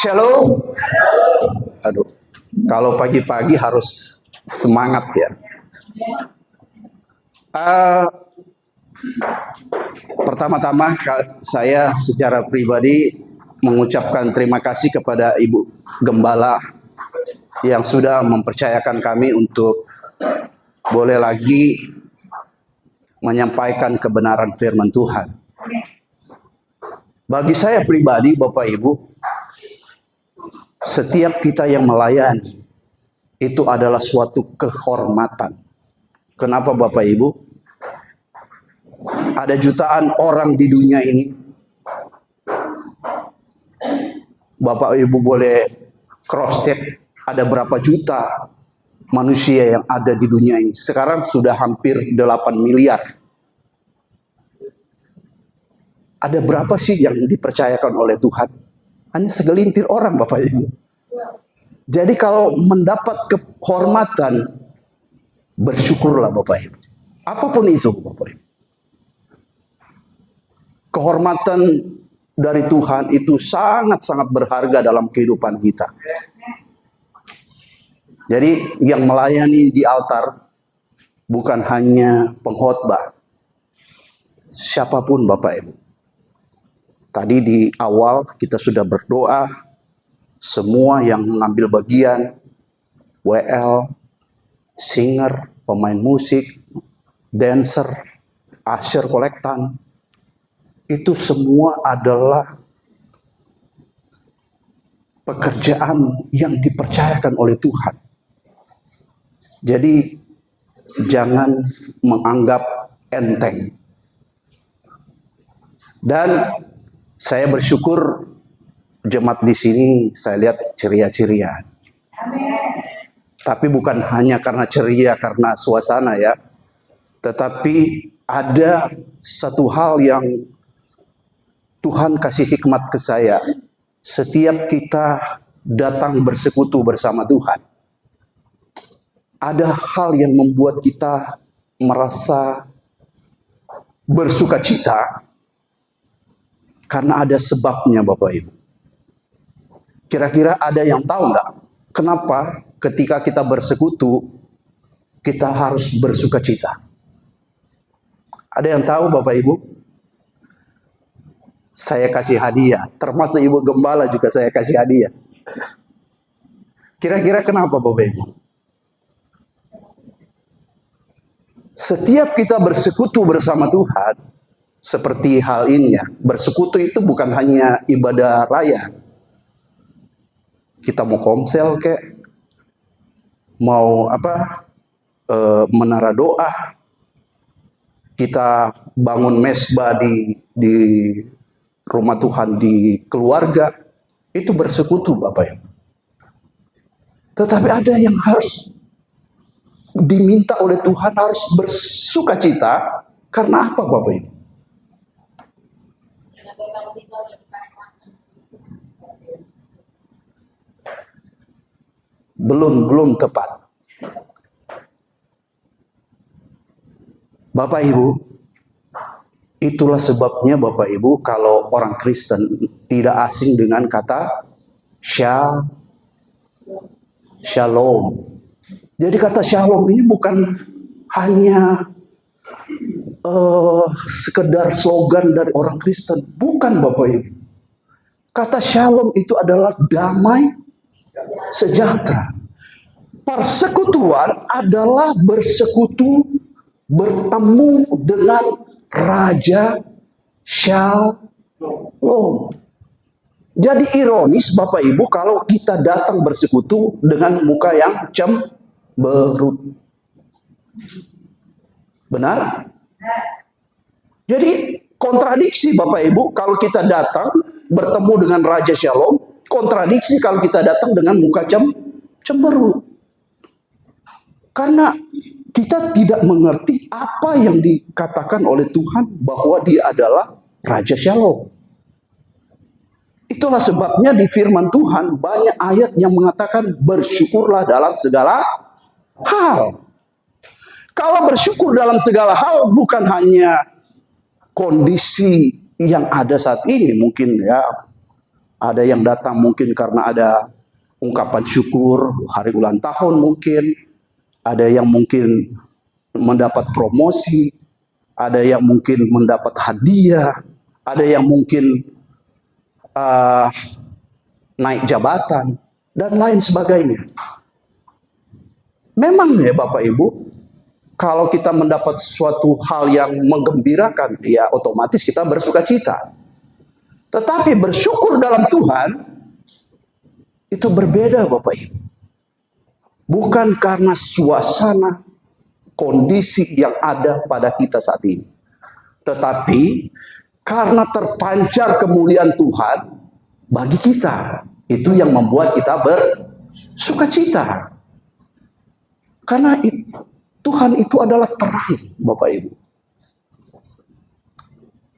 Shalom. Aduh, kalau pagi-pagi harus semangat ya. Pertama-tama saya secara pribadi mengucapkan terima kasih kepada Ibu Gembala yang sudah mempercayakan kami untuk boleh lagi menyampaikan kebenaran firman Tuhan. Bagi saya pribadi, Bapak Ibu, setiap kita yang melayani itu adalah suatu kehormatan. Kenapa Bapak Ibu? Ada jutaan orang di dunia ini. Bapak Ibu boleh cross check, ada berapa juta manusia yang ada di dunia ini. Sekarang sudah hampir 8 miliar. Ada berapa sih yang dipercayakan oleh Tuhan? Hanya segelintir orang, Bapak Ibu. Jadi kalau mendapat kehormatan, bersyukurlah Bapak Ibu. Apapun itu Bapak Ibu. Kehormatan dari Tuhan itu sangat-sangat berharga dalam kehidupan kita. Jadi yang melayani di altar bukan hanya pengkhotbah. Siapapun Bapak Ibu. Tadi di awal kita sudah berdoa, semua yang mengambil bagian, WL, singer, pemain musik, dancer, usher, kolektan, itu semua adalah pekerjaan yang dipercayakan oleh Tuhan. Jadi jangan menganggap enteng. Dan saya bersyukur jemaat di sini saya lihat ceria-ceria. Tapi bukan hanya karena ceria, karena suasana ya. Tetapi ada satu hal yang Tuhan kasih hikmat ke saya. Setiap kita datang bersekutu bersama Tuhan, ada hal yang membuat kita merasa bersuka cita. Karena ada sebabnya Bapak Ibu. Kira-kira ada yang tahu enggak? Kenapa ketika kita bersekutu, kita harus bersuka cita? Ada yang tahu Bapak Ibu? Saya kasih hadiah. Termasuk Ibu Gembala juga saya kasih hadiah. Kira-kira kenapa Bapak Ibu? Setiap kita bersekutu bersama Tuhan, seperti hal ini ya, bersekutu itu bukan hanya ibadah raya. Kita mau komsel kek, mau menara doa, kita bangun mesbah di rumah Tuhan di keluarga, itu bersekutu Bapak Ibu. Tetapi ada yang harus diminta oleh Tuhan, harus bersuka cita. Karena apa Bapak Ibu? Belum tepat. Bapak Ibu, itulah sebabnya Bapak Ibu kalau orang Kristen tidak asing dengan kata shalom. Jadi kata shalom ini bukan hanya sekedar slogan dari orang Kristen. Bukan Bapak Ibu. Kata shalom itu adalah damai sejahtera. Persekutuan adalah bersekutu, bertemu dengan Raja Shalom. Jadi ironis Bapak Ibu kalau kita datang bersekutu dengan muka yang cemberut. Benar? Jadi kontradiksi Bapak Ibu kalau kita datang bertemu dengan Raja Shalom, kontradiksi kalau kita datang dengan muka cemberut. Karena kita tidak mengerti apa yang dikatakan oleh Tuhan bahwa Dia adalah Raja Shalom. Itulah sebabnya di firman Tuhan banyak ayat yang mengatakan bersyukurlah dalam segala hal. Kalau bersyukur dalam segala hal bukan hanya kondisi yang ada saat ini, mungkin ya Ada yang datang mungkin karena ada ungkapan syukur, hari ulang tahun mungkin. Ada yang mungkin mendapat promosi, ada yang mungkin mendapat hadiah, ada yang mungkin naik jabatan, dan lain sebagainya. Memang ya Bapak Ibu, kalau kita mendapat sesuatu hal yang menggembirakan, ya otomatis kita bersuka cita. Tetapi bersyukur dalam Tuhan, itu berbeda Bapak Ibu. Bukan karena suasana, kondisi yang ada pada kita saat ini. Tetapi karena terpancar kemuliaan Tuhan bagi kita. Itu yang membuat kita bersuka cita. Karena Tuhan itu adalah terang, Bapak Ibu.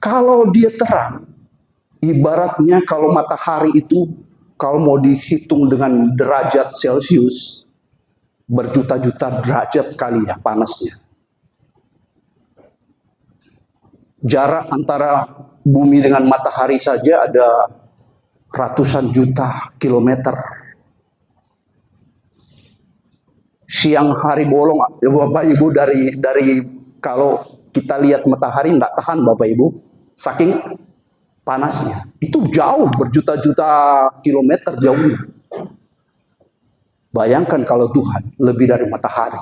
Kalau dia terang, ibaratnya kalau matahari itu, kalau mau dihitung dengan derajat Celcius, berjuta-juta derajat kali ya panasnya. Jarak antara bumi dengan matahari saja ada ratusan juta kilometer. Siang hari bolong, ya Bapak Ibu, dari kalau kita lihat matahari tidak tahan Bapak Ibu, saking panasnya. Itu jauh, berjuta-juta kilometer jauhnya. Bayangkan kalau Tuhan lebih dari matahari.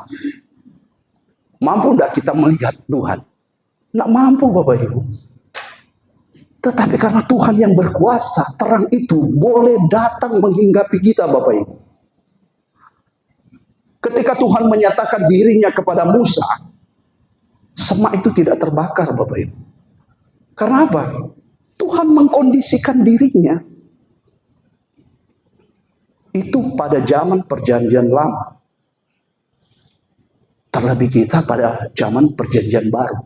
Mampu tidak kita melihat Tuhan? Tidak mampu Bapak Ibu. Tetapi karena Tuhan yang berkuasa, terang itu boleh datang menghinggapi kita Bapak Ibu. Ketika Tuhan menyatakan dirinya kepada Musa, semak itu tidak terbakar Bapak Ibu. Karena apa? Tuhan mengkondisikan dirinya. Itu pada zaman perjanjian lama. Terlebih kita pada zaman perjanjian baru.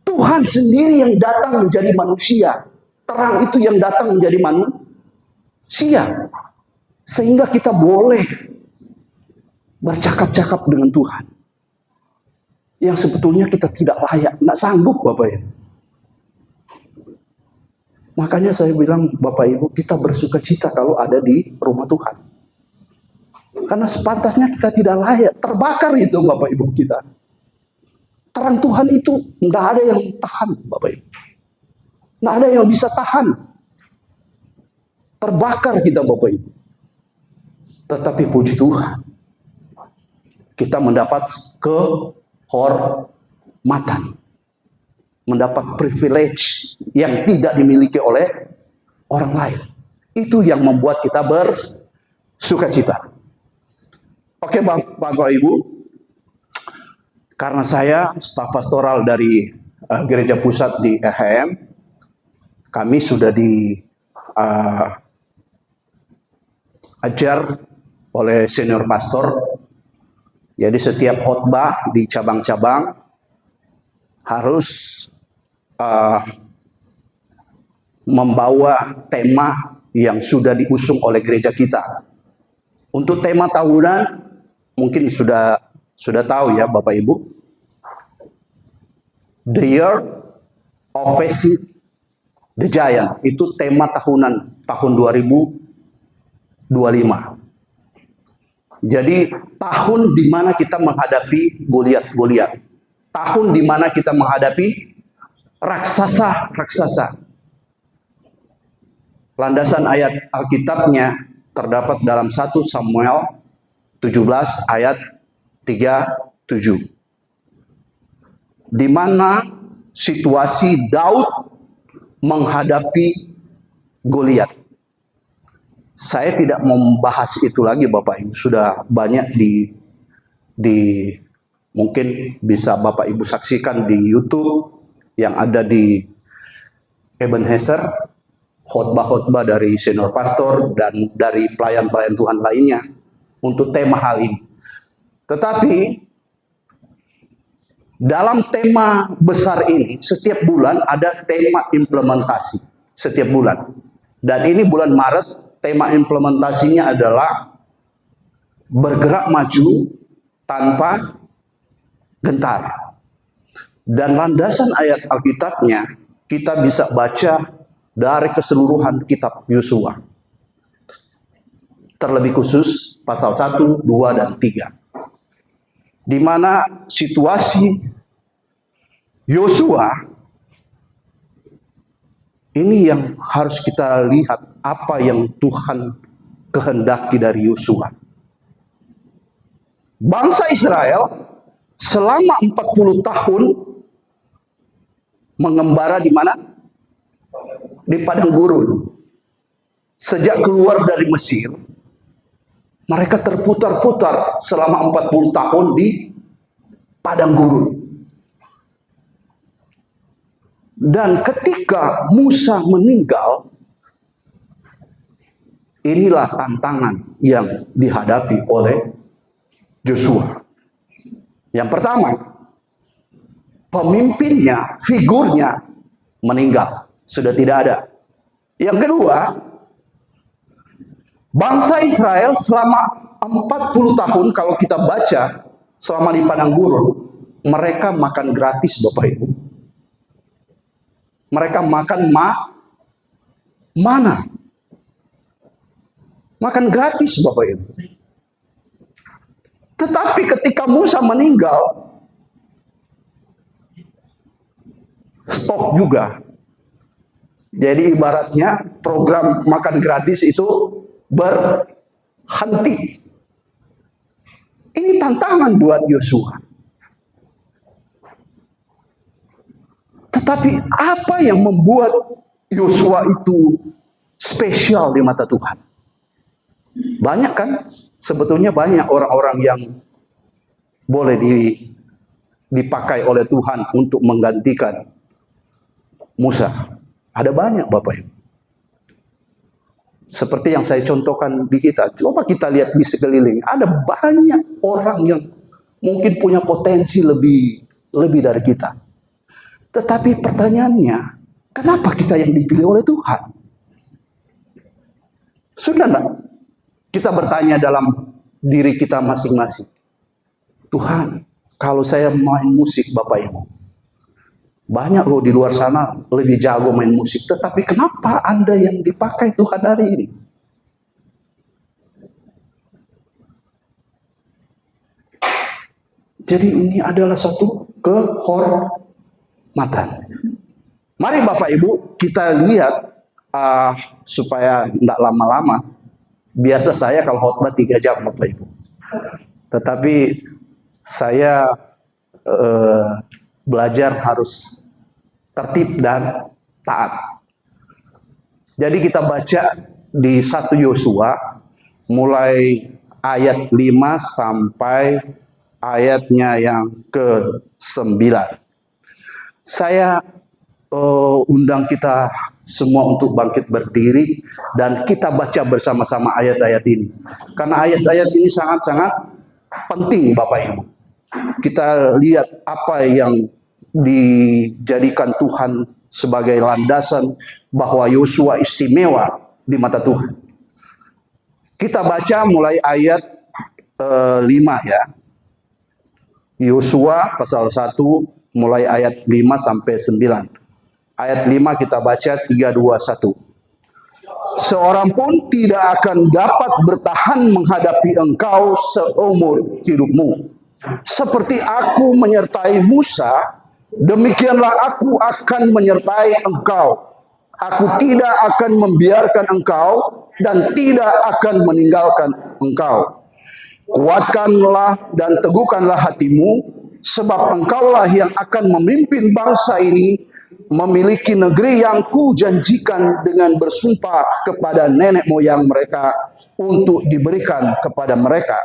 Tuhan sendiri yang datang menjadi manusia. Terang itu yang datang menjadi manusia. Sehingga kita boleh bercakap-cakap dengan Tuhan. Yang sebetulnya kita tidak layak, tidak sanggup Bapak Ibu. Makanya saya bilang Bapak Ibu, kita bersuka cita kalau ada di rumah Tuhan. Karena sepantasnya kita tidak layak, terbakar itu Bapak Ibu kita. Terang Tuhan itu nggak ada yang tahan Bapak Ibu. Nggak ada yang bisa tahan. Terbakar kita Bapak Ibu. Tetapi puji Tuhan, kita mendapat kehormatan. Mendapat privilege yang tidak dimiliki oleh orang lain. Itu yang membuat kita bersuka cita. Oke Bapak Ibu, karena saya staf pastoral dari Gereja Pusat di EHM, kami sudah diajar oleh senior pastor. Jadi setiap khotbah di cabang-cabang harus membawa tema yang sudah diusung oleh gereja kita. Untuk tema tahunan mungkin sudah tahu ya Bapak Ibu. The Year of Facing the Giant, itu tema tahunan tahun 2025. Jadi tahun di mana kita menghadapi Goliat. Tahun di mana kita menghadapi raksasa. Landasan ayat Alkitabnya terdapat dalam 1 Samuel 17 ayat 37. Di mana situasi Daud menghadapi Goliat. Saya tidak membahas itu lagi Bapak Ibu, sudah banyak mungkin bisa Bapak Ibu saksikan di YouTube yang ada di Ebenezer, khotbah-khotbah dari senior pastor dan dari pelayan-pelayan Tuhan lainnya untuk tema hal ini. Tetapi dalam tema besar ini, setiap bulan ada tema implementasi. Setiap bulan. Dan ini bulan Maret, tema implementasinya adalah bergerak maju tanpa gentar. Dan landasan ayat Alkitabnya kita bisa baca dari keseluruhan kitab Yosua. Terlebih khusus pasal 1, 2, dan 3. Di mana situasi Yosua ini yang harus kita lihat apa yang Tuhan kehendaki dari Yosua. Bangsa Israel selama 40 tahun mengembara di mana? Di padang gurun. Sejak keluar dari Mesir, mereka terputar-putar selama 40 tahun di padang gurun. Dan ketika Musa meninggal, inilah tantangan yang dihadapi oleh Yosua. Yang pertama, pemimpinnya, figurnya meninggal, sudah tidak ada. Yang kedua, bangsa Israel selama 40 tahun, kalau kita baca selama di padang gurun, mereka makan gratis, Bapak Ibu. Mereka makan mana? Makan gratis, Bapak Ibu. Tetapi ketika Musa meninggal, stop juga. Jadi ibaratnya program makan gratis itu berhenti. Ini tantangan buat Yosua. Tetapi apa yang membuat Yosua itu spesial di mata Tuhan? Banyak kan? Sebetulnya banyak orang-orang yang boleh dipakai oleh Tuhan untuk menggantikan Musa. Ada banyak, Bapak Ibu. Seperti yang saya contohkan di kita. Coba kita lihat di sekeliling. Ada banyak orang yang mungkin punya potensi lebih dari kita. Tetapi pertanyaannya, kenapa kita yang dipilih oleh Tuhan? Sudah enggak? Kita bertanya dalam diri kita masing-masing. Tuhan, kalau saya main musik, Bapak Ibu, banyak loh di luar sana lebih jago main musik. Tetapi kenapa Anda yang dipakai Tuhan hari ini? Jadi ini adalah satu kehormatan. Mari Bapak Ibu kita lihat supaya tidak lama-lama. Biasa saya kalau khotbah 3 jam, Bapak Ibu. Tetapi saya belajar harus tertib dan taat. Jadi kita baca di 1 Yosua mulai ayat 5 sampai ayatnya yang ke-9. Saya undang kita semua untuk bangkit berdiri dan kita baca bersama-sama ayat-ayat ini. Karena ayat-ayat ini sangat-sangat penting, Bapak Ibu. Kita lihat apa yang dijadikan Tuhan sebagai landasan bahwa Yosua istimewa di mata Tuhan. Kita baca mulai ayat 5 ya. Yosua pasal 1 mulai ayat 5 sampai 9. Ayat 5 kita baca 3, 2, 1. Seorang pun tidak akan dapat bertahan menghadapi engkau seumur hidupmu. Seperti aku menyertai Musa, demikianlah aku akan menyertai engkau. Aku tidak akan membiarkan engkau dan tidak akan meninggalkan engkau. Kuatkanlah dan teguhkanlah hatimu, sebab engkaulah yang akan memimpin bangsa ini memiliki negeri yang kujanjikan dengan bersumpah kepada nenek moyang mereka untuk diberikan kepada mereka.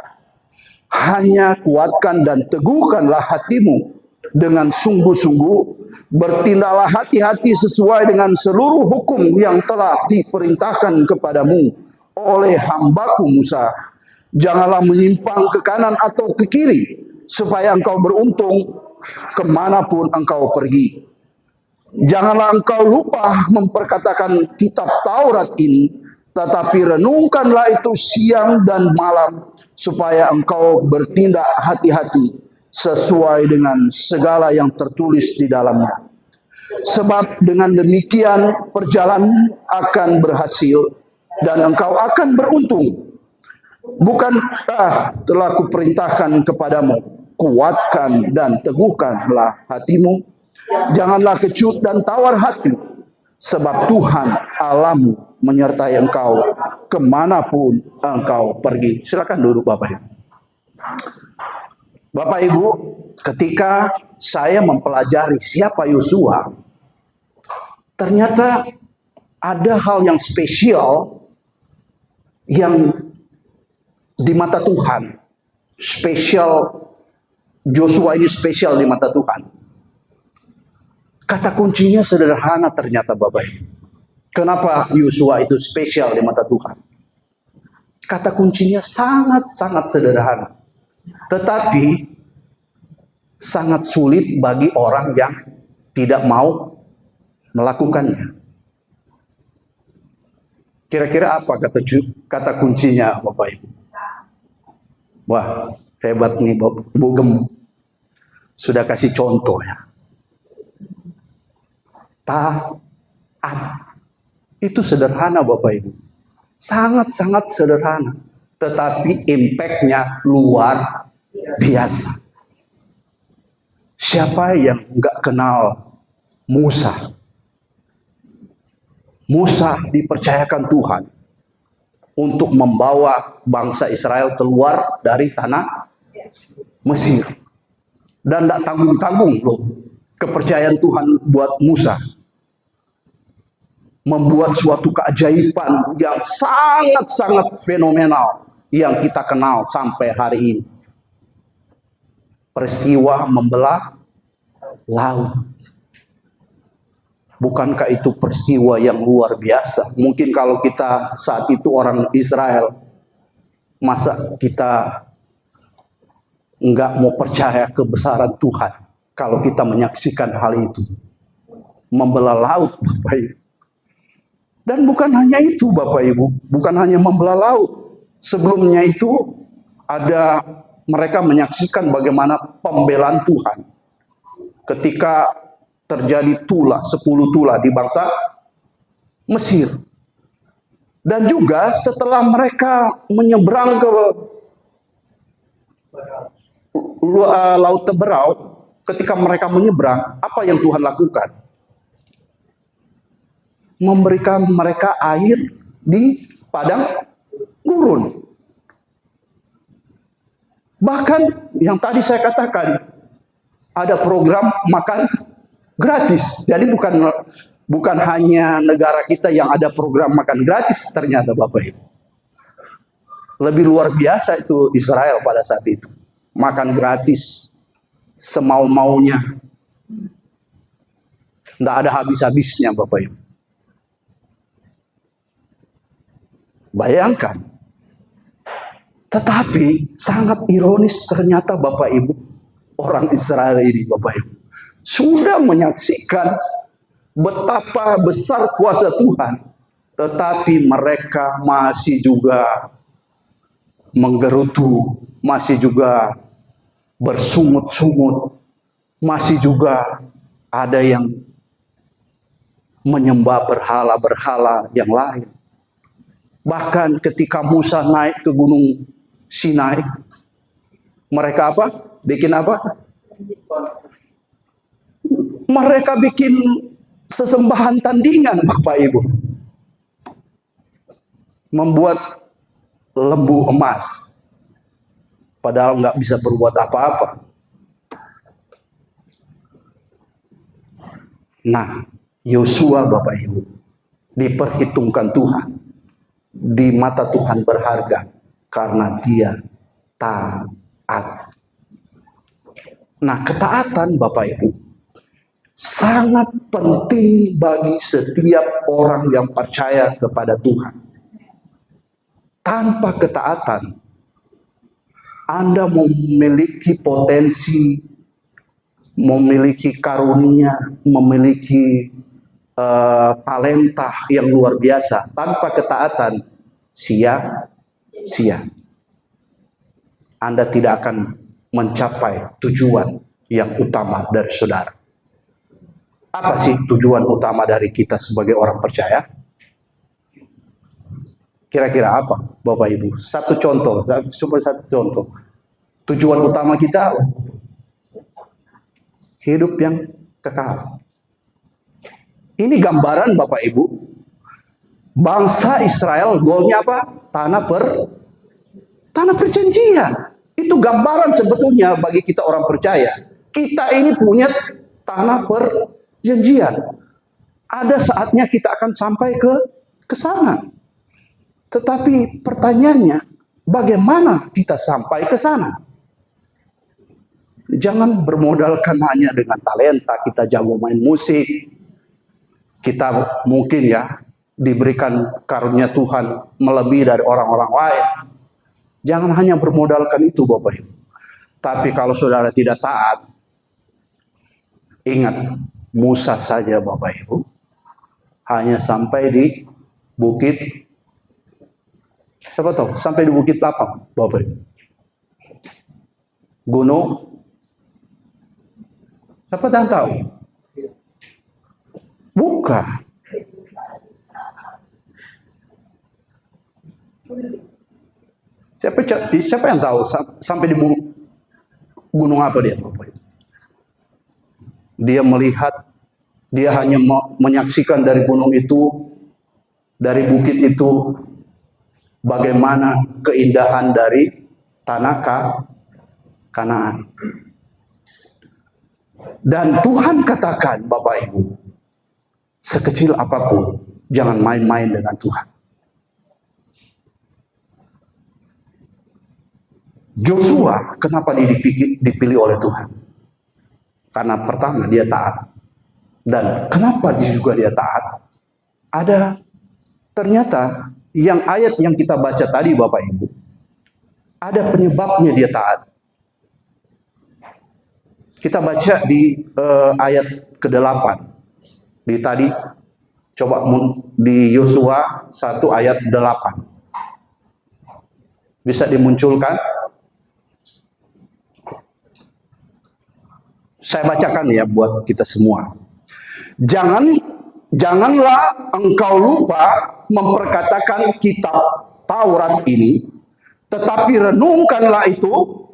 Hanya kuatkan dan teguhkanlah hatimu dengan sungguh-sungguh, bertindaklah hati-hati sesuai dengan seluruh hukum yang telah diperintahkan kepadamu oleh hambaku Musa. Janganlah menyimpang ke kanan atau ke kiri, supaya engkau beruntung kemanapun engkau pergi. Janganlah engkau lupa memperkatakan kitab Taurat ini, tetapi renungkanlah itu siang dan malam, supaya engkau bertindak hati-hati sesuai dengan segala yang tertulis di dalamnya. Sebab dengan demikian perjalanan akan berhasil dan engkau akan beruntung. Bukankah telah kuperintahkan kepadamu, kuatkan dan teguhkanlah hatimu, janganlah kecut dan tawar hati, sebab Tuhan Allahmu menyertai engkau kemanapun engkau pergi. Silakan duduk Bapak Ibu. Bapak Ibu, ketika saya mempelajari siapa Yosua, ternyata ada hal yang spesial yang di mata Tuhan. Spesial, Joshua ini spesial di mata Tuhan. Kata kuncinya sederhana ternyata Bapak Ibu. Kenapa Yosua itu spesial di mata Tuhan? Kata kuncinya sangat-sangat sederhana. Tetapi sangat sulit bagi orang yang tidak mau melakukannya. Kira-kira apa kata kuncinya Bapak Ibu? Wah, hebat nih Bu Gem. Sudah kasih contoh ya. Taat. Itu sederhana Bapak Ibu. Sangat-sangat sederhana. Tetapi impact-nya luar biasa. Siapa yang nggak kenal Musa? Musa dipercayakan Tuhan untuk membawa bangsa Israel keluar dari tanah Mesir. Dan tidak tanggung-tanggung loh kepercayaan Tuhan buat Musa. Membuat suatu keajaiban yang sangat-sangat fenomenal yang kita kenal sampai hari ini. Peristiwa membelah laut. Bukankah itu peristiwa yang luar biasa? Mungkin kalau kita saat itu orang Israel, masa kita nggak mau percaya kebesaran Tuhan kalau kita menyaksikan hal itu? Membelah laut, Bapak Ibu. Dan bukan hanya itu Bapak Ibu, bukan hanya membelah laut. Sebelumnya itu ada mereka menyaksikan bagaimana pembelaan Tuhan ketika terjadi 10 tulah di bangsa Mesir. Dan juga setelah mereka menyeberang ke Laut Teberau, ketika mereka menyeberang, apa yang Tuhan lakukan? Memberikan mereka air di padang gurun. Bahkan yang tadi saya katakan, ada program makan gratis. Jadi bukan hanya negara kita yang ada program makan gratis ternyata Bapak Ibu. Lebih luar biasa itu Israel pada saat itu. Makan gratis semau-maunya. Tidak ada habis-habisnya Bapak Ibu. Bayangkan. Tetapi sangat ironis ternyata Bapak Ibu, orang Israel ini Bapak Ibu, sudah menyaksikan betapa besar kuasa Tuhan. Tetapi mereka masih juga menggerutu, masih juga bersungut-sungut, masih juga ada yang menyembah berhala-berhala yang lain. Bahkan ketika Musa naik ke gunung Sinai, mereka apa? Bikin apa? Mereka bikin sesembahan tandingan Bapak Ibu. Membuat lembu emas. Padahal nggak bisa berbuat apa-apa. Nah, Yosua Bapak Ibu diperhitungkan Tuhan. Di mata Tuhan berharga karena dia taat. Nah, ketaatan Bapak Ibu sangat penting bagi setiap orang yang percaya kepada Tuhan. Tanpa ketaatan, Anda memiliki potensi, memiliki karunia, memiliki talenta yang luar biasa. Tanpa ketaatan, sia-sia. Anda tidak akan mencapai tujuan yang utama dari saudara. Apa sih tujuan utama dari kita sebagai orang percaya? Kira-kira apa, Bapak Ibu? Satu contoh, cuma satu contoh. Tujuan utama kita apa? Hidup yang kekal. Ini gambaran Bapak Ibu. Bangsa Israel goalnya apa? Tanah perjanjian. Itu gambaran sebetulnya bagi kita orang percaya. Kita ini punya tanah perjanjian. Ada saatnya kita akan sampai ke sana. Tetapi pertanyaannya, bagaimana kita sampai ke sana? Jangan bermodalkan hanya dengan talenta, kita jago main musik, kita mungkin ya diberikan karunia Tuhan melebihi dari orang-orang lain. Jangan hanya bermodalkan itu Bapak Ibu. Tapi kalau saudara tidak taat, ingat Musa saja Bapak Ibu, hanya sampai di bukit, siapa tahu sampai di bukit apa Bapak Ibu? Gunung, siapa yang tahu? Bukan. Siapa yang tahu sampai di gunung apa dia Bapak Ibu? Dia melihat, dia hanya menyaksikan dari gunung itu, dari bukit itu, bagaimana keindahan dari tanah Kanaan. Dan Tuhan katakan Bapak Ibu, sekecil apapun, jangan main-main dengan Tuhan. Joshua, kenapa dia dipilih oleh Tuhan? Karena pertama dia taat. Dan kenapa dia taat? Ada ternyata yang ayat yang kita baca tadi Bapak Ibu, ada penyebabnya dia taat. Kita baca di ayat ke-8. Di tadi coba di Yosua 1 ayat 8. Bisa dimunculkan? Saya bacakan ya buat kita semua. Janganlah engkau lupa memperkatakan kitab Taurat ini, tetapi renungkanlah itu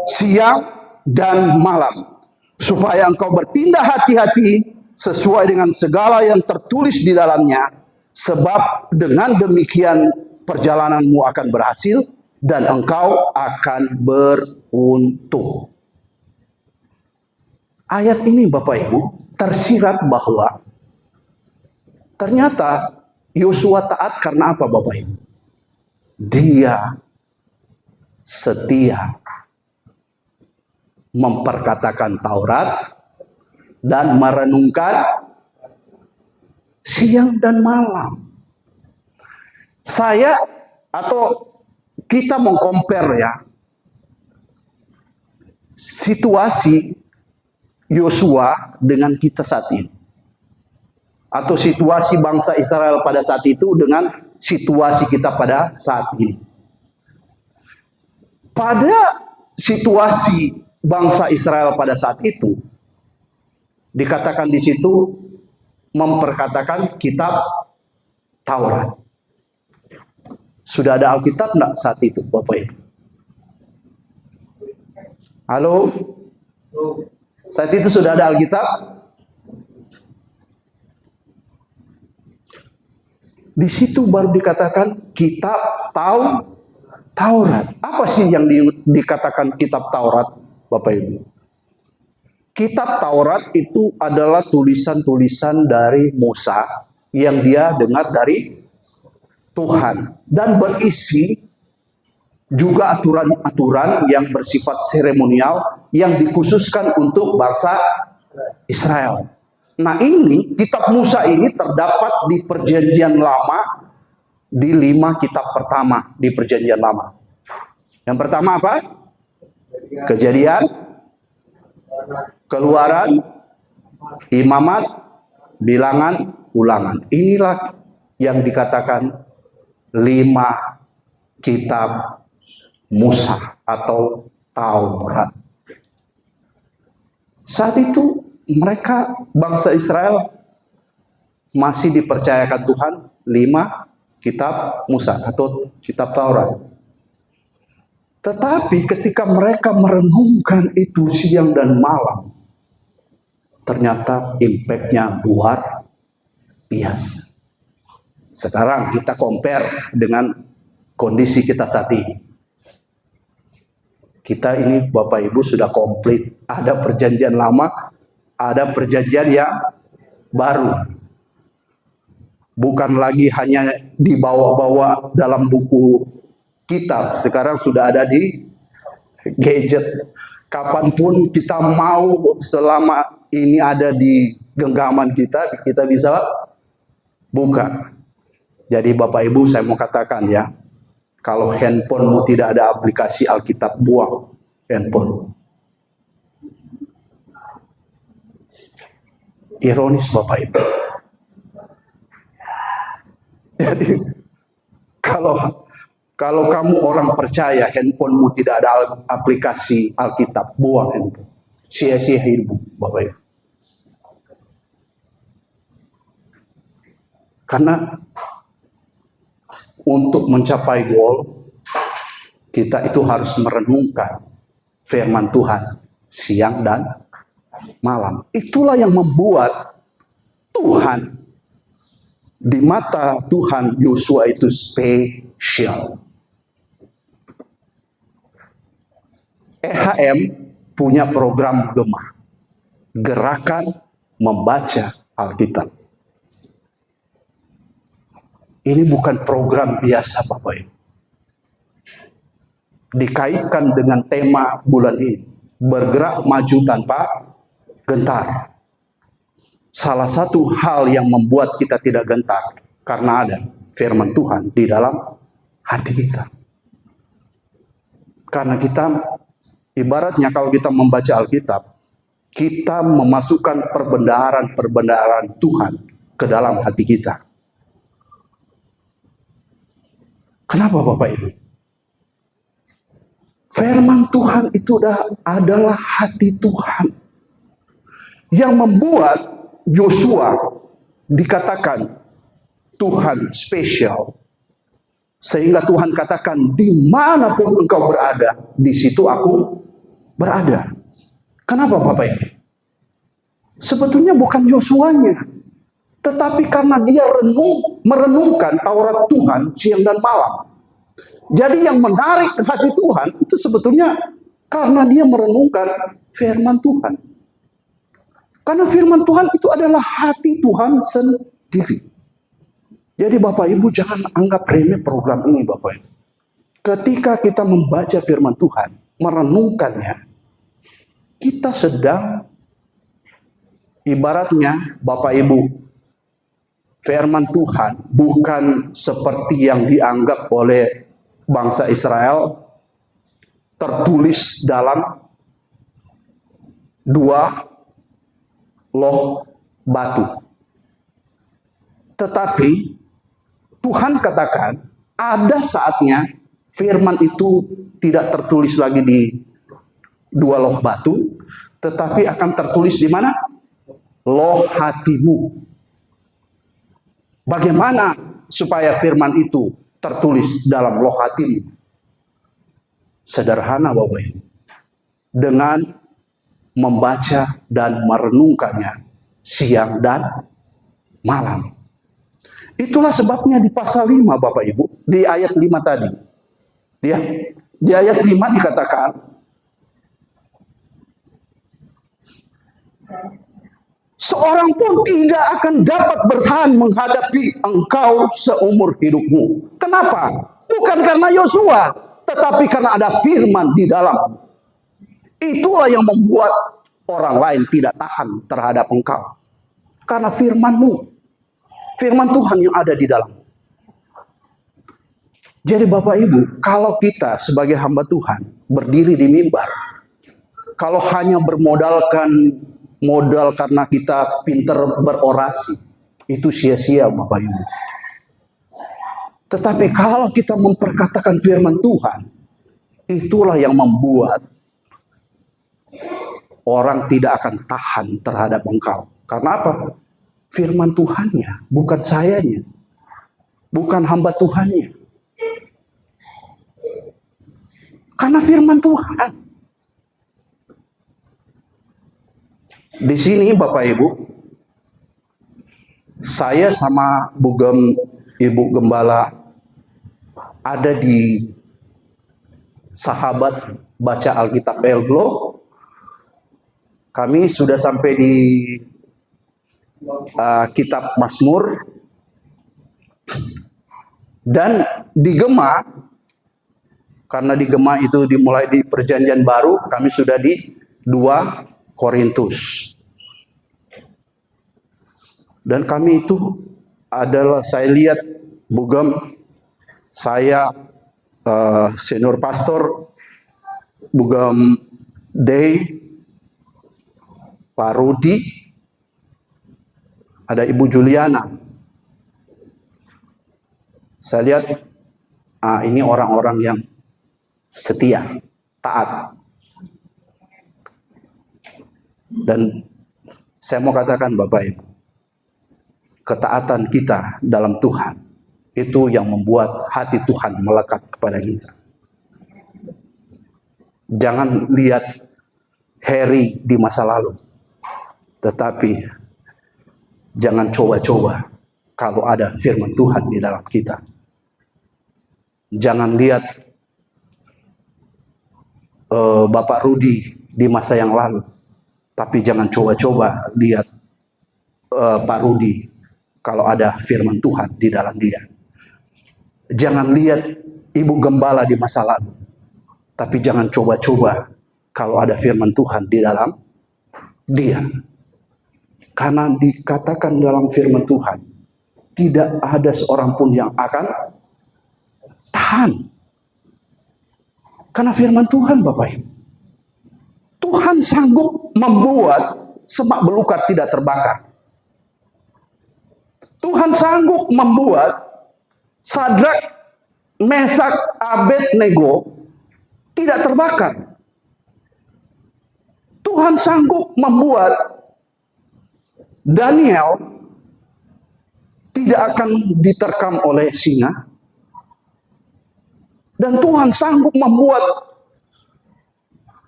siang dan malam, supaya engkau bertindak hati-hati sesuai dengan segala yang tertulis di dalamnya, sebab dengan demikian perjalananmu akan berhasil dan engkau akan beruntung. Ayat ini Bapak Ibu tersirat bahwa ternyata Yosua taat karena apa Bapak Ibu? Dia setia memperkatakan Taurat dan merenungkan siang dan malam. Saya atau kita mengcompare ya situasi Yosua dengan kita saat ini, atau situasi bangsa Israel pada saat itu dengan situasi kita pada saat ini. Pada situasi bangsa Israel pada saat itu, dikatakan di situ memperkatakan kitab Taurat. Sudah ada Alkitab enggak saat itu Bapak Ibu? Halo? Saat itu sudah ada Alkitab? Di situ baru dikatakan kitab Taurat. Apa sih yang dikatakan kitab Taurat, Bapak Ibu? Kitab Taurat itu adalah tulisan-tulisan dari Musa yang dia dengar dari Tuhan, dan berisi juga aturan-aturan yang bersifat seremonial yang dikhususkan untuk bangsa Israel. Nah ini, kitab Musa ini terdapat di perjanjian lama, di 5 kitab pertama di perjanjian lama. Yang pertama apa? Kejadian, Keluaran, Imamat, Bilangan, Ulangan. Inilah yang dikatakan 5 kitab Musa atau Taurat. Saat itu mereka bangsa Israel masih dipercayakan Tuhan 5 kitab Musa atau kitab Taurat. Tetapi ketika mereka merenungkan itu siang dan malam, ternyata impact-nya luar biasa. Sekarang kita compare dengan kondisi kita saat ini. Kita ini Bapak Ibu sudah komplit. Ada perjanjian lama, ada perjanjian yang baru. Bukan lagi hanya dibawa-bawa dalam buku kitab. Sekarang sudah ada di gadget. Kapanpun kita mau, selama ini ada di genggaman kita, kita bisa buka. Jadi Bapak Ibu, saya mau katakan ya, kalau handphonemu tidak ada aplikasi Alkitab, buang handphone. Ironis Bapak Ibu. Jadi kalau kamu orang percaya handphonemu tidak ada aplikasi Alkitab, buang handphone. Sia-sia hidupmu Bapak Ibu. Karena untuk mencapai goal, kita itu harus merenungkan firman Tuhan siang dan malam. Itulah yang membuat Tuhan, di mata Tuhan, Yosua itu spesial. EHM punya program gemah, gerakan membaca Alkitab. Ini bukan program biasa Bapak Ibu. Dikaitkan dengan tema bulan ini, bergerak maju tanpa gentar. Salah satu hal yang membuat kita tidak gentar karena ada firman Tuhan di dalam hati kita. Karena kita, ibaratnya kalau kita membaca Alkitab, kita memasukkan perbendaharaan Tuhan ke dalam hati kita. Kenapa Bapak Ibu? Firman Tuhan itu adalah hati Tuhan yang membuat Yosua dikatakan Tuhan spesial. Sehingga Tuhan katakan, dimanapun engkau berada, di situ aku berada. Kenapa Bapak Ibu? Sebetulnya bukan Yosuanya, tetapi karena dia merenungkan Taurat Tuhan siang dan malam. Jadi yang menarik hati Tuhan itu sebetulnya karena dia merenungkan firman Tuhan. Karena firman Tuhan itu adalah hati Tuhan sendiri. Jadi Bapak Ibu jangan anggap remeh program ini Bapak Ibu. Ketika kita membaca firman Tuhan, merenungkannya, kita sedang ibaratnya Bapak Ibu, firman Tuhan bukan seperti yang dianggap oleh bangsa Israel tertulis dalam 2 loh batu. Tetapi Tuhan katakan ada saatnya firman itu tidak tertulis lagi di 2 loh batu, tetapi akan tertulis di mana? Loh hatimu. Bagaimana supaya firman itu tertulis dalam loh hatimu? Sederhana Bapak Ibu. Dengan membaca dan merenungkannya siang dan malam. Itulah sebabnya di pasal 5 Bapak Ibu, di ayat 5 tadi. Ya, di ayat 5 dikatakan, seorang pun tidak akan dapat bertahan menghadapi engkau seumur hidupmu. Kenapa? Bukan karena Yosua, tetapi karena ada firman di dalam. Itulah yang membuat orang lain tidak tahan terhadap engkau. Karena firmanmu, firman Tuhan yang ada di dalam. Jadi Bapak Ibu, kalau kita sebagai hamba Tuhan berdiri di mimbar, kalau hanya bermodalkan modal karena kita pinter berorasi, itu sia-sia Bapak Ibu. Tetapi kalau kita memperkatakan firman Tuhan, itulah yang membuat orang tidak akan tahan terhadap engkau. Karena apa? Firman Tuhannya, bukan sayanya. Bukan hamba Tuhannya. Karena firman Tuhan. Di sini Bapak Ibu, saya sama Ibu Gembala ada di Sahabat Baca Alkitab Elglo. Kami sudah sampai di kitab Mazmur. Dan di Gema, karena di Gema itu dimulai di Perjanjian Baru, kami sudah di 2 Korintus. Dan kami itu adalah, saya lihat Bugem, saya senior pastor, Bugem Day, Pak Rudi, ada Ibu Juliana. Saya lihat ini orang-orang yang setia, taat. Dan saya mau katakan Bapak Ibu, ketaatan kita dalam Tuhan itu yang membuat hati Tuhan melekat kepada kita. Jangan lihat Harry di masa lalu, tetapi jangan coba-coba kalau ada firman Tuhan di dalam kita. Jangan lihat Bapak Rudi di masa yang lalu, tapi jangan coba-coba lihat Pak Rudi kalau ada firman Tuhan di dalam dia. Jangan lihat Ibu Gembala di masa lalu, tapi jangan coba-coba kalau ada firman Tuhan di dalam dia. Karena dikatakan dalam firman Tuhan, tidak ada seorang pun yang akan tahan. Karena firman Tuhan Bapak Ibu, Tuhan sanggup membuat semak belukar tidak terbakar. Tuhan sanggup membuat Sadrak, Mesak, Abednego tidak terbakar. Tuhan sanggup membuat Daniel tidak akan diterkam oleh singa. Dan Tuhan sanggup membuat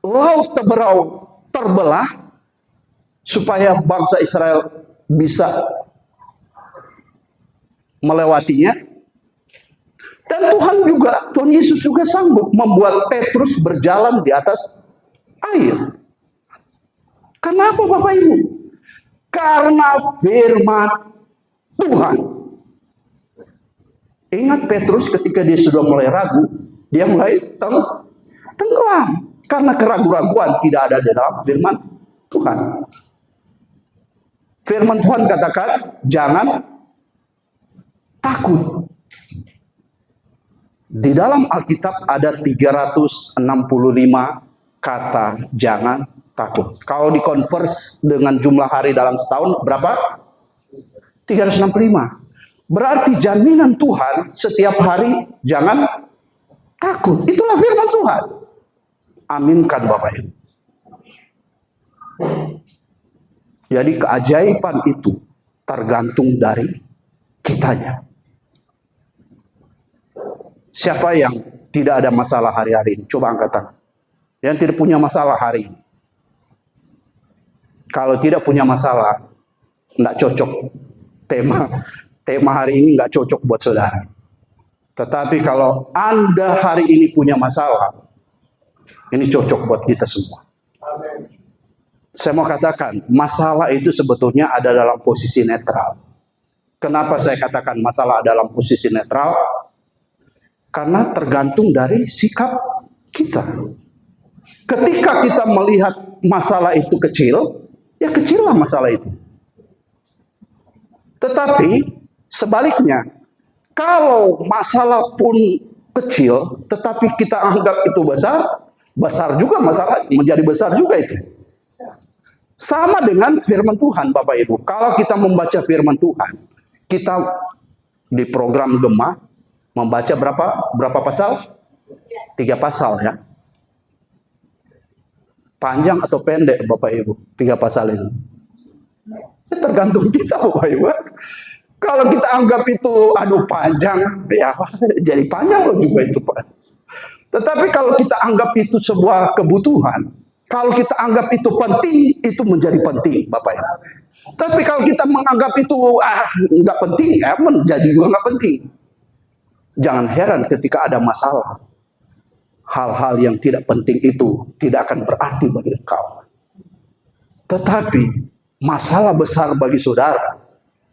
laut Teberau terbelah supaya bangsa Israel bisa melewatinya. Dan Tuhan Yesus juga sanggup membuat Petrus berjalan di atas air. Kenapa Bapak Ibu? Karena firman Tuhan. Ingat Petrus ketika dia sudah mulai ragu, dia mulai tenggelam. Karena keraguan-raguan tidak ada di dalam firman Tuhan. Firman Tuhan katakan, jangan takut. Di dalam Alkitab ada 365 kata jangan takut. Kalau dikonvers dengan jumlah hari dalam setahun, berapa? 365. Berarti jaminan Tuhan setiap hari jangan takut. Itulah firman Tuhan. Aminkan Bapak Ibu. Jadi keajaiban itu tergantung dari kitanya. Siapa yang tidak ada masalah hari-hari ini? Coba angkat tangan. Yang tidak punya masalah hari ini. Kalau tidak punya masalah, tidak cocok tema hari ini, nggak cocok buat saudara. Tetapi kalau Anda hari ini punya masalah, ini cocok buat kita semua. Saya mau katakan, masalah itu sebetulnya ada dalam posisi netral. Kenapa saya katakan masalah dalam posisi netral? Karena tergantung dari sikap kita. Ketika kita melihat masalah itu kecil, ya kecillah masalah itu. Tetapi sebaliknya, kalau masalah pun kecil, tetapi kita anggap itu besar, besar juga masalah, menjadi besar juga itu. Sama dengan firman Tuhan Bapak Ibu. Kalau kita membaca firman Tuhan, kita di program Gema membaca berapa pasal? 3 pasal ya. Panjang atau pendek Bapak Ibu? 3 pasal ini. Tergantung kita Bapak Ibu. Kalau kita anggap itu panjang, ya jadi panjang loh juga itu Pak. Tetapi kalau kita anggap itu sebuah kebutuhan, kalau kita anggap itu penting, itu menjadi penting Bapak Ibu. Tapi kalau kita menganggap itu nggak penting, menjadi juga nggak penting. Jangan heran ketika ada masalah. Hal-hal yang tidak penting itu tidak akan berarti bagi engkau. Tetapi masalah besar bagi saudara,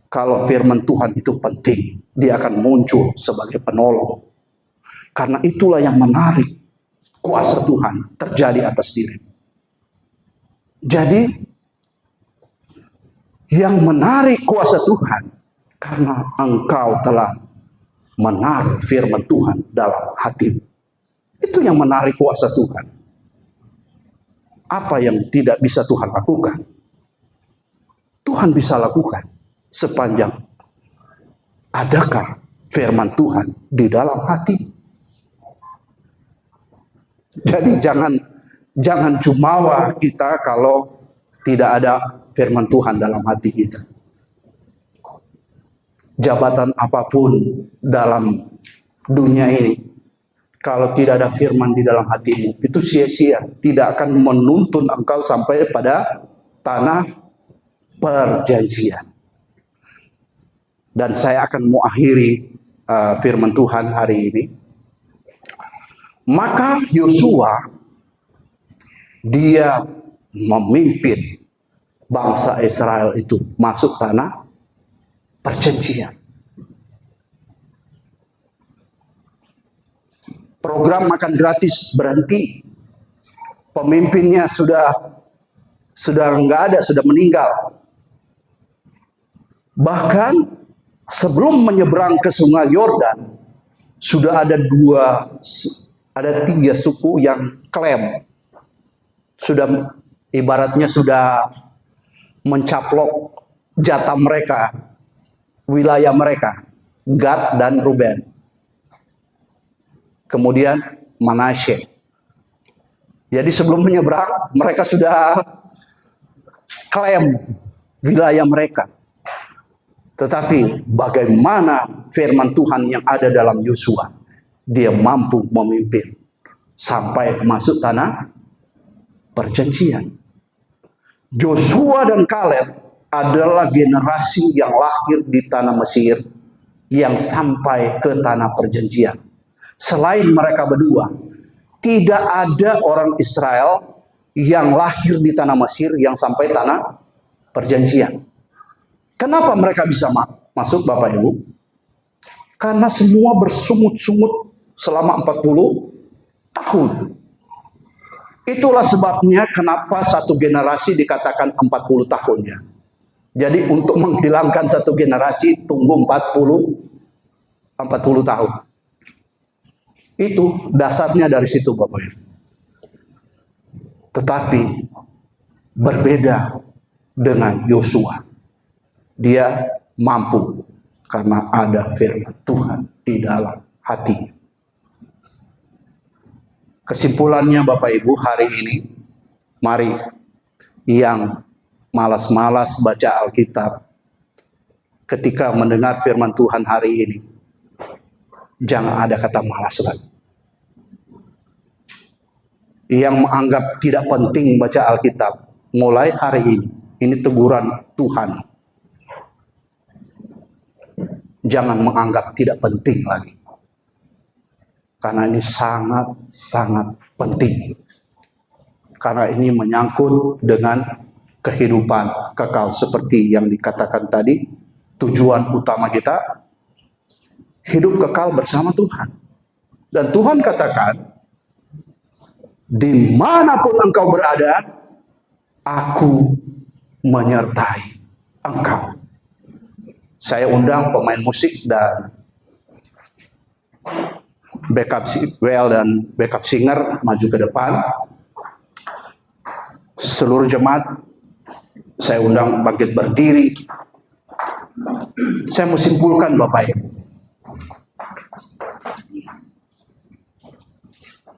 kalau firman Tuhan itu penting, dia akan muncul sebagai penolong. Karena itulah yang menarik kuasa Tuhan terjadi atas diri. Jadi yang menarik kuasa Tuhan karena engkau telah menaruh firman Tuhan dalam hatimu. Itu yang menarik kuasa Tuhan. Apa yang tidak bisa Tuhan lakukan, Tuhan bisa lakukan sepanjang adakah firman Tuhan di dalam hati. Jadi jangan jumawa kita kalau tidak ada firman Tuhan dalam hati kita. Jabatan apapun dalam dunia ini, kalau tidak ada firman di dalam hatimu, itu sia-sia. Tidak akan menuntun engkau sampai pada tanah perjanjian. Dan saya akan mengakhiri firman Tuhan hari ini. Maka Yosua, dia memimpin bangsa Israel itu masuk tanah perjanjian. Program makan gratis berhenti. Pemimpinnya sudah nggak ada, sudah meninggal. Bahkan sebelum menyeberang ke Sungai Yordan, sudah ada 3 suku yang klaim. Sudah ibaratnya sudah mencaplok jatah mereka, wilayah mereka, Gad dan Ruben. Kemudian Manasye. Jadi sebelum menyeberang, mereka sudah klaim wilayah mereka. Tetapi bagaimana firman Tuhan yang ada dalam Yosua, dia mampu memimpin sampai masuk tanah perjanjian. Joshua dan Kaleb adalah generasi yang lahir di tanah Mesir yang sampai ke tanah perjanjian. Selain mereka berdua, tidak ada orang Israel yang lahir di tanah Mesir yang sampai tanah perjanjian. Kenapa mereka bisa masuk Bapak Ibu? Karena semua bersungut-sungut selama 40 tahun. Itulah sebabnya kenapa satu generasi dikatakan 40 tahunnya. Jadi untuk menghilangkan satu generasi tunggu 40 tahun. Itu dasarnya dari situ Bapak Ibu. Tetapi berbeda dengan Yosua. Dia mampu karena ada firman Tuhan di dalam hati. Kesimpulannya Bapak Ibu hari ini, mari yang malas-malas baca Alkitab, ketika mendengar firman Tuhan hari ini, jangan ada kata malas lagi. Yang menganggap tidak penting baca Alkitab, mulai hari ini teguran Tuhan. Jangan menganggap tidak penting lagi. Karena ini sangat-sangat penting. Karena ini menyangkut dengan kehidupan kekal seperti yang dikatakan tadi. Tujuan utama kita hidup kekal bersama Tuhan. Dan Tuhan katakan, dimanapun engkau berada, aku menyertai engkau. Saya undang pemain musik dan backup dan backup singer maju ke depan. Seluruh jemaat saya undang bangkit berdiri. Saya mau simpulkan Bapak Ibu.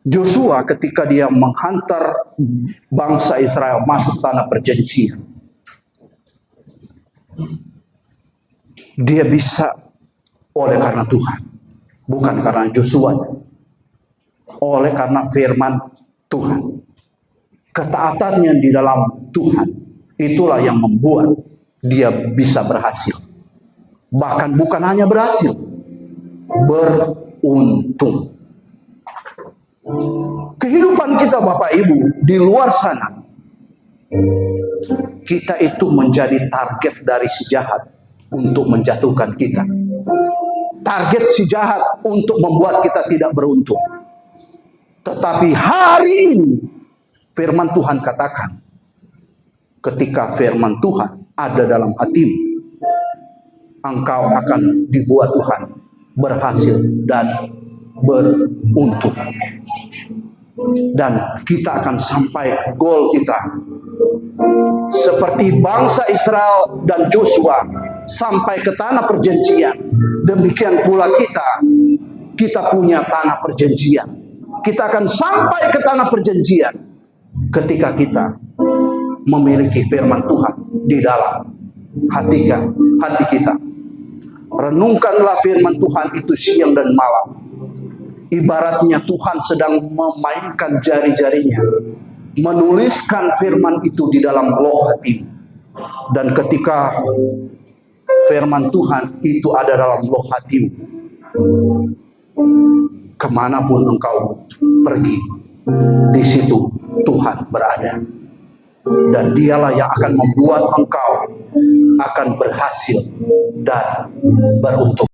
Joshua ketika dia menghantar bangsa Israel masuk tanah perjanjian, dia bisa oleh karena Tuhan, bukan karena Joshua, oleh karena firman Tuhan. Ketaatannya di dalam Tuhan, itulah yang membuat dia bisa berhasil. Bahkan bukan hanya berhasil, beruntung. Kehidupan kita Bapak Ibu di luar sana, kita itu menjadi target dari si jahat untuk menjatuhkan kita. Target si jahat untuk membuat kita tidak beruntung. Tetapi hari ini firman Tuhan katakan, ketika firman Tuhan ada dalam hatimu, engkau akan dibuat Tuhan berhasil dan beruntung. Dan kita akan sampai ke goal kita. Seperti bangsa Israel dan Joshua sampai ke tanah perjanjian. Demikian pula kita punya tanah perjanjian. Kita akan sampai ke tanah perjanjian ketika kita memiliki firman Tuhan di dalam hati kita. Renungkanlah firman Tuhan itu siang dan malam. Ibaratnya Tuhan sedang memainkan jari-jarinya, menuliskan firman itu di dalam loh hatimu. Dan ketika firman Tuhan itu ada dalam loh hatimu, kemanapun engkau pergi, di situ Tuhan berada. Dan dialah yang akan membuat engkau akan berhasil dan beruntung.